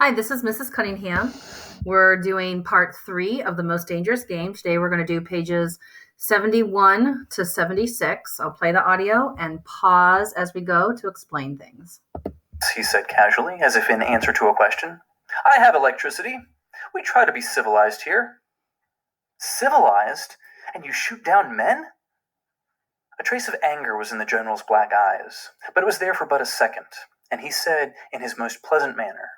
Hi, this is Mrs. Cunningham. We're doing part 3 of the most dangerous game. Today we're going to do pages 71 to 76. I'll play the audio and pause as we go to explain things. He said casually, as if in answer to a question. I have electricity. We try to be civilized here. Civilized? And you shoot down men? A trace of anger was in the general's black eyes, but it was there for but a second, and he said in his most pleasant manner,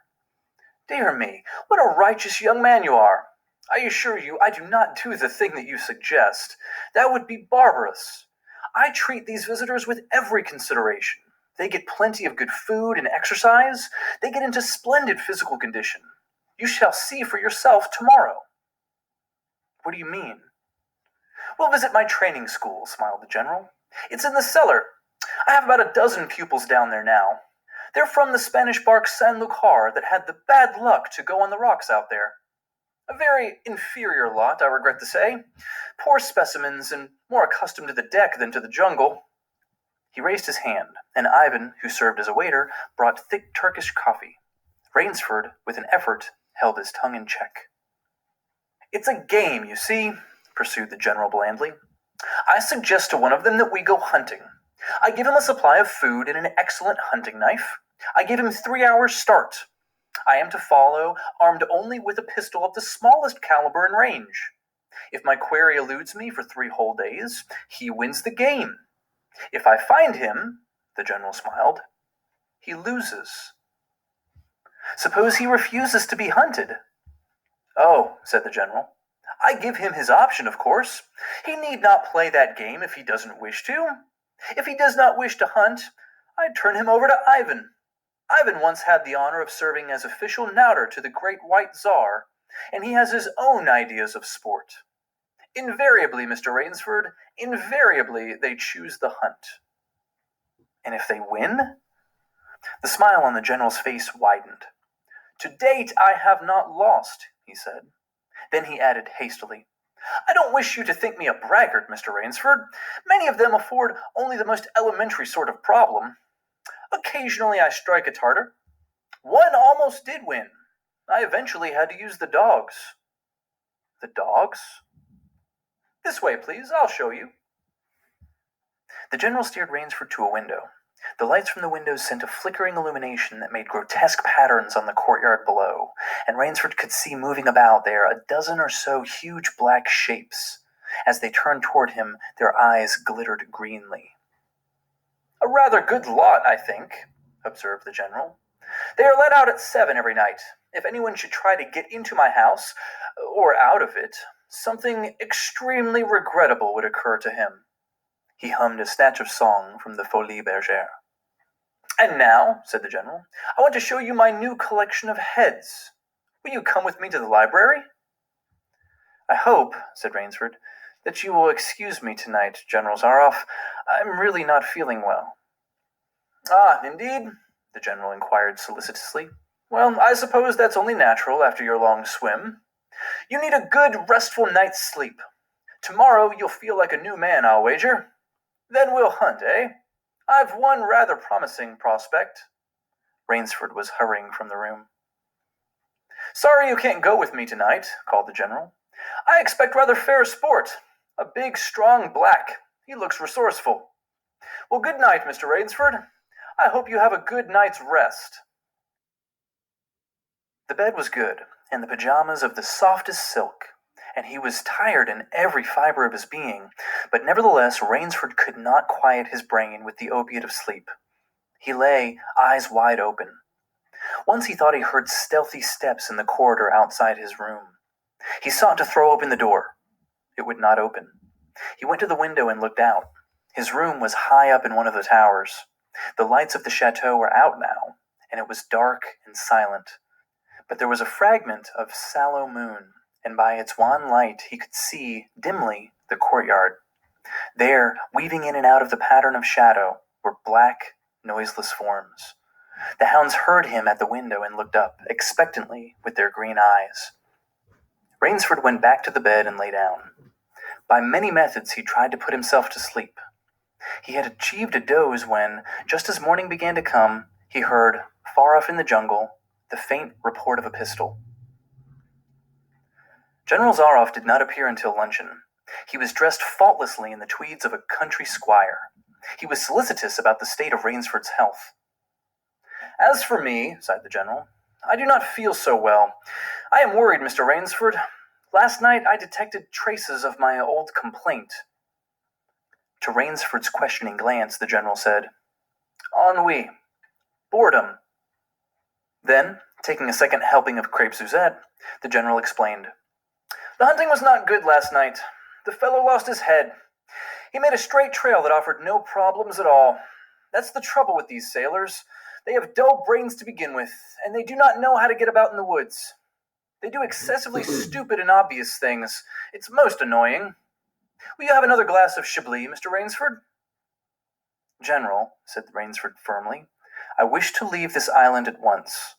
Dear me, what a righteous young man you are! I assure you I do not do the thing that you suggest. That would be barbarous. I treat these visitors with every consideration. They get plenty of good food and exercise. They get into splendid physical condition. You shall see for yourself tomorrow. What do you mean? We'll visit my training school, smiled the general. It's in the cellar. I have about a dozen pupils down there now. They're from the Spanish bark San Lucar that had the bad luck to go on the rocks out there. A very inferior lot, I regret to say. Poor specimens and more accustomed to the deck than to the jungle. He raised his hand, and Ivan, who served as a waiter, brought thick Turkish coffee. Rainsford, with an effort, held his tongue in check. It's a game, you see, pursued the general blandly. I suggest to one of them that we go hunting. I give him a supply of food and an excellent hunting knife. I give him 3 hours' start. I am to follow, armed only with a pistol of the smallest caliber and range. If my quarry eludes me for 3 whole days, he wins the game. If I find him, the general smiled, he loses. Suppose he refuses to be hunted? Oh, said the general, I give him his option, of course. He need not play that game if he doesn't wish to. If he does not wish to hunt, I'd turn him over to Ivan. Ivan once had the honor of serving as official nauter to the great white Tsar, and he has his own ideas of sport. Invariably, Mr. Rainsford, invariably they choose the hunt. And if they win? The smile on the general's face widened. To date, I have not lost, he said. Then he added hastily, I don't wish you to think me a braggart, Mr. Rainsford. Many of them afford only the most elementary sort of problem. Occasionally I strike a tartar. One almost did win. I eventually had to use the dogs. The dogs? This way, please. I'll show you. The general steered Rainsford to a window. The lights from the windows sent a flickering illumination that made grotesque patterns on the courtyard below, and Rainsford could see moving about there a dozen or so huge black shapes. As they turned toward him, their eyes glittered greenly. A rather good lot, I think, observed the general. They are let out at 7 every night. If anyone should try to get into my house, or out of it, something extremely regrettable would occur to him. He hummed a snatch of song from the Folies Bergère. And now, said the general, I want to show you my new collection of heads. Will you come with me to the library? I hope, said Rainsford, that you will excuse me tonight, General Zaroff. I'm really not feeling well. Ah, indeed? The general inquired solicitously. Well, I suppose that's only natural after your long swim. You need a good, restful night's sleep. Tomorrow you'll feel like a new man, I'll wager. Then we'll hunt, eh? I've one rather promising prospect. Rainsford was hurrying from the room. Sorry you can't go with me tonight, called the general. I expect rather fair sport. A big, strong black. He looks resourceful. Well, good night, Mr. Rainsford. I hope you have a good night's rest. The bed was good, and the pajamas of the softest silk, and he was tired in every fiber of his being, but nevertheless Rainsford could not quiet his brain with the opiate of sleep. He lay, eyes wide open. Once he thought he heard stealthy steps in the corridor outside his room. He sought to throw open the door. It would not open. He went to the window and looked out. His room was high up in one of the towers. The lights of the chateau were out now, and it was dark and silent. But there was a fragment of sallow moon, and by its wan light he could see, dimly, the courtyard. There, weaving in and out of the pattern of shadow, were black, noiseless forms. The hounds heard him at the window and looked up, expectantly, with their green eyes. Rainsford went back to the bed and lay down. By many methods he tried to put himself to sleep. He had achieved a doze when, just as morning began to come, he heard, far off in the jungle, the faint report of a pistol. General Zaroff did not appear until luncheon. He was dressed faultlessly in the tweeds of a country squire. He was solicitous about the state of Rainsford's health. "As for me," sighed the general, "I do not feel so well. I am worried, Mr. Rainsford. Last night I detected traces of my old complaint." To Rainsford's questioning glance, the general said, "Ennui. Boredom." Then, taking a second helping of crepe Suzette, the general explained, "The hunting was not good last night. The fellow lost his head. He made a straight trail that offered no problems at all. That's the trouble with these sailors. They have dull brains to begin with, and they do not know how to get about in the woods. They do excessively stupid and obvious things. It's most annoying. Will you have another glass of Chablis, Mr. Rainsford?" "General," said Rainsford firmly, "I wish to leave this island at once."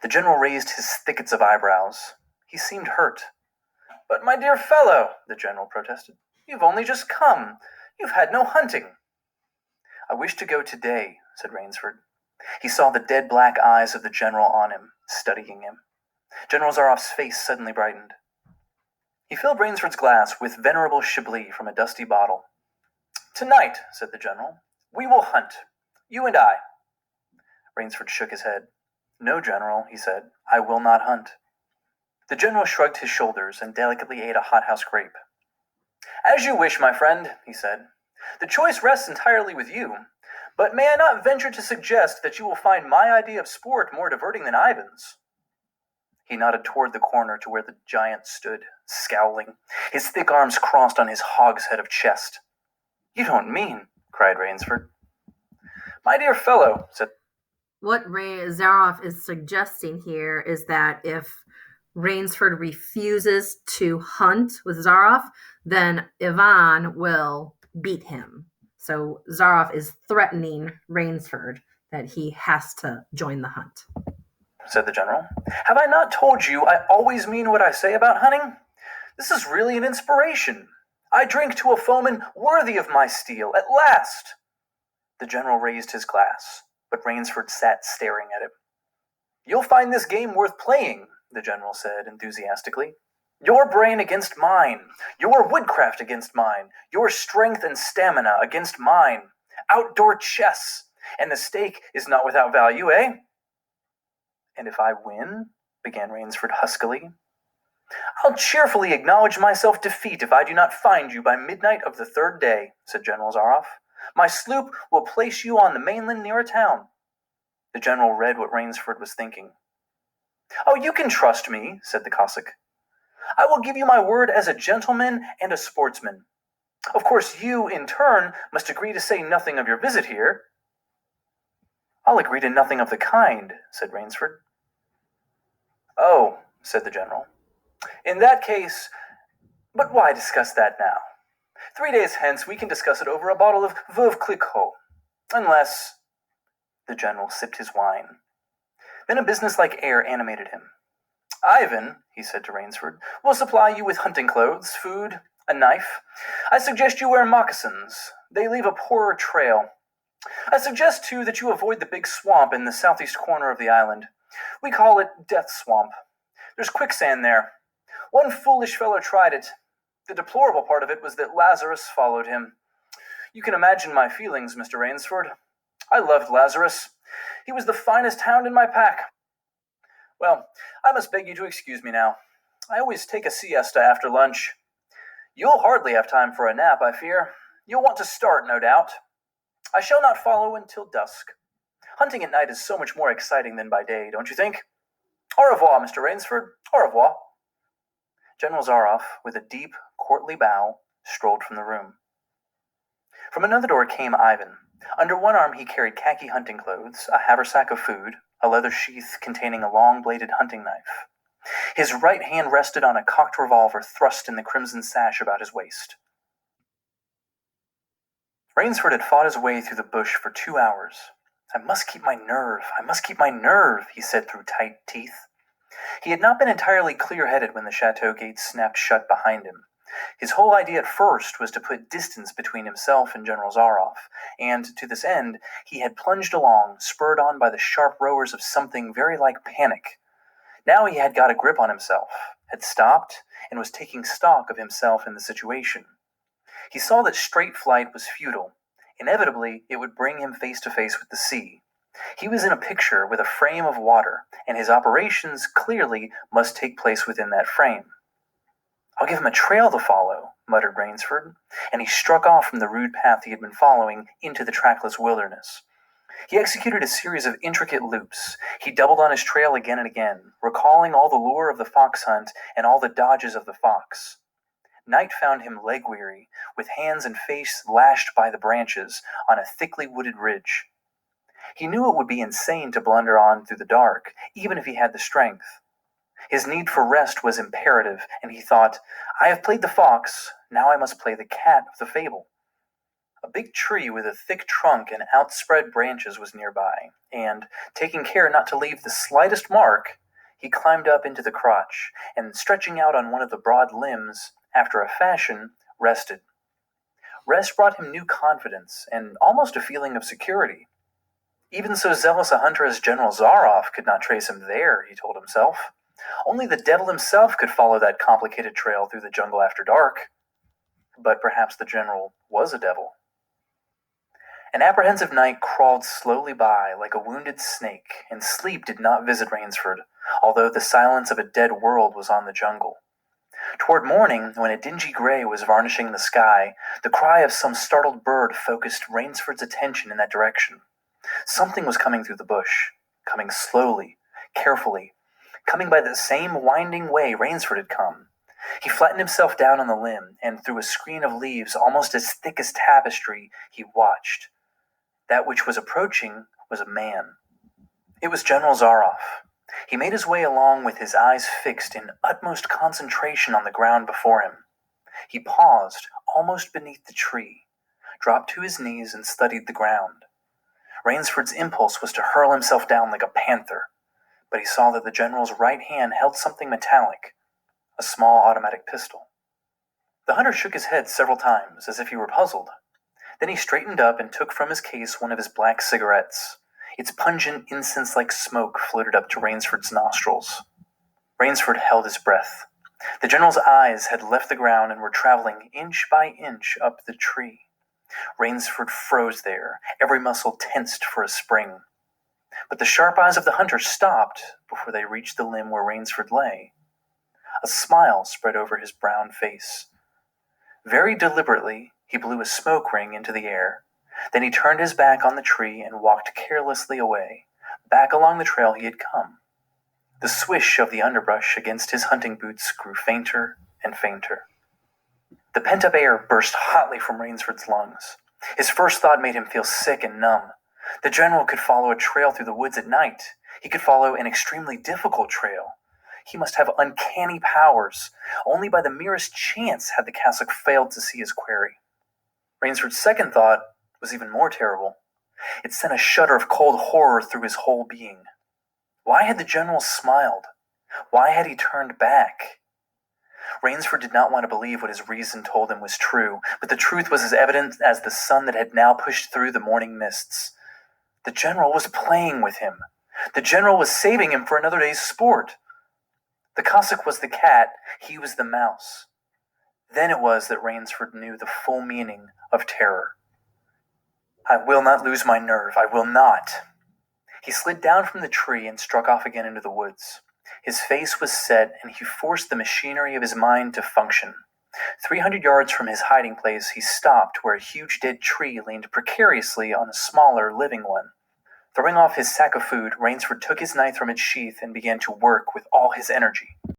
The general raised his thickets of eyebrows. He seemed hurt. "But my dear fellow," the general protested, "you've only just come. You've had no hunting." "I wish to go today," said Rainsford. He saw the dead black eyes of the general on him, studying him. General Zaroff's face suddenly brightened. He filled Rainsford's glass with venerable Chablis from a dusty bottle. "Tonight," said the general, "we will hunt. You and I." Rainsford shook his head. "No, General," he said, "I will not hunt." The general shrugged his shoulders and delicately ate a hothouse grape. "As you wish, my friend," he said. "The choice rests entirely with you, but may I not venture to suggest that you will find my idea of sport more diverting than Ivan's?" He nodded toward the corner to where the giant stood, scowling, his thick arms crossed on his hogshead of chest. "You don't mean," cried Rainsford. "My dear fellow," said... What Zaroff is suggesting here is that if Rainsford refuses to hunt with Zaroff, then Ivan will beat him. So Zaroff is threatening Rainsford that he has to join the hunt. said the general. "Have I not told you I always mean what I say about hunting? This is really an inspiration. I drink to a foeman worthy of my steel, at last." The general raised his glass, but Rainsford sat staring at him. "You'll find this game worth playing," the general said enthusiastically. "Your brain against mine, your woodcraft against mine, your strength and stamina against mine. Outdoor chess, and the stake is not without value, eh?" "And if I win?" began Rainsford huskily. "I'll cheerfully acknowledge myself defeat if I do not find you by midnight of the third day," said General Zaroff. "My sloop will place you on the mainland near a town." The general read what Rainsford was thinking. "Oh, you can trust me," said the Cossack. "I will give you my word as a gentleman and a sportsman. Of course, you, in turn, must agree to say nothing of your visit here." "I'll agree to nothing of the kind," said Rainsford. "Oh," said the general. "In that case, but why discuss that now? 3 days hence we can discuss it over a bottle of Veuve Clicquot. Unless..." The general sipped his wine. Then a businesslike air animated him. "Ivan," he said to Rainsford, "will supply you with hunting clothes, food, a knife. I suggest you wear moccasins. They leave a poorer trail. I suggest, too, that you avoid the big swamp in the southeast corner of the island. We call it Death Swamp. There's quicksand there. One foolish fellow tried it. The deplorable part of it was that Lazarus followed him. You can imagine my feelings, Mr. Rainsford. I loved Lazarus. He was the finest hound in my pack. Well, I must beg you to excuse me now. I always take a siesta after lunch. You'll hardly have time for a nap, I fear. You'll want to start, no doubt. I shall not follow until dusk. Hunting at night is so much more exciting than by day, don't you think? Au revoir, Mr. Rainsford. Au revoir." General Zaroff, with a deep, courtly bow, strolled from the room. From another door came Ivan. Under one arm he carried khaki hunting clothes, a haversack of food, a leather sheath containing a long-bladed hunting knife. His right hand rested on a cocked revolver thrust in the crimson sash about his waist. Rainsford had fought his way through the bush for 2 hours. I must keep my nerve, he said through tight teeth. He had not been entirely clear-headed when the chateau gates snapped shut behind him. His whole idea at first was to put distance between himself and General Zaroff, and to this end he had plunged along, spurred on by the sharp roars of something very like panic. Now he had got a grip on himself, had stopped, and was taking stock of himself and the situation. He saw that straight flight was futile. Inevitably, it would bring him face to face with the sea. He was in a picture with a frame of water, and his operations clearly must take place within that frame. "I'll give him a trail to follow," muttered Rainsford, and he struck off from the rude path he had been following into the trackless wilderness. He executed a series of intricate loops. He doubled on his trail again and again, recalling all the lure of the fox hunt and all the dodges of the fox. Night found him leg-weary, with hands and face lashed by the branches on a thickly wooded ridge. He knew it would be insane to blunder on through the dark, even if he had the strength. His need for rest was imperative, and he thought, "I have played the fox, now I must play the cat of the fable." A big tree with a thick trunk and outspread branches was nearby, and, taking care not to leave the slightest mark, he climbed up into the crotch, and stretching out on one of the broad limbs, after a fashion, rested. Rest brought him new confidence, and almost a feeling of security. Even so zealous a hunter as General Zaroff could not trace him there, he told himself. Only the devil himself could follow that complicated trail through the jungle after dark. But perhaps the general was a devil. An apprehensive night crawled slowly by like a wounded snake, and sleep did not visit Rainsford, although the silence of a dead world was on the jungle. Toward morning, when a dingy gray was varnishing the sky, the cry of some startled bird focused Rainsford's attention in that direction. Something was coming through the bush, coming slowly, carefully, coming by the same winding way Rainsford had come. He flattened himself down on the limb, and through a screen of leaves almost as thick as tapestry, he watched. That which was approaching was a man. It was General Zaroff. He made his way along with his eyes fixed in utmost concentration on the ground before him. He paused almost beneath the tree, dropped to his knees, and studied the ground. Rainsford's impulse was to hurl himself down like a panther, but he saw that the general's right hand held something metallic, a small automatic pistol. The hunter shook his head several times, as if he were puzzled. Then he straightened up and took from his case one of his black cigarettes. Its pungent, incense-like smoke floated up to Rainsford's nostrils. Rainsford held his breath. The general's eyes had left the ground and were traveling inch by inch up the tree. Rainsford froze there, every muscle tensed for a spring. But the sharp eyes of the hunter stopped before they reached the limb where Rainsford lay. A smile spread over his brown face. Very deliberately, he blew a smoke ring into the air. Then he turned his back on the tree and walked carelessly away, back along the trail he had come. The swish of the underbrush against his hunting boots grew fainter and fainter. The pent-up air burst hotly from Rainsford's lungs. His first thought made him feel sick and numb. The general could follow a trail through the woods at night. He could follow an extremely difficult trail. He must have uncanny powers. Only by the merest chance had the cassock failed to see his quarry. Rainsford's second thought was even more terrible. It sent a shudder of cold horror through his whole being. Why had the general smiled? Why had he turned back? Rainsford did not want to believe what his reason told him was true, but the truth was as evident as the sun that had now pushed through the morning mists. The general was playing with him. The general was saving him for another day's sport. The cassock was the cat, he was the mouse. Then it was that Rainsford knew the full meaning of terror. "I will not lose my nerve, I will not." He slid down from the tree and struck off again into the woods. His face was set, and he forced the machinery of his mind to function. 300 yards from his hiding place, he stopped where a huge dead tree leaned precariously on a smaller, living one. Throwing off his sack of food, Rainsford took his knife from its sheath and began to work with all his energy.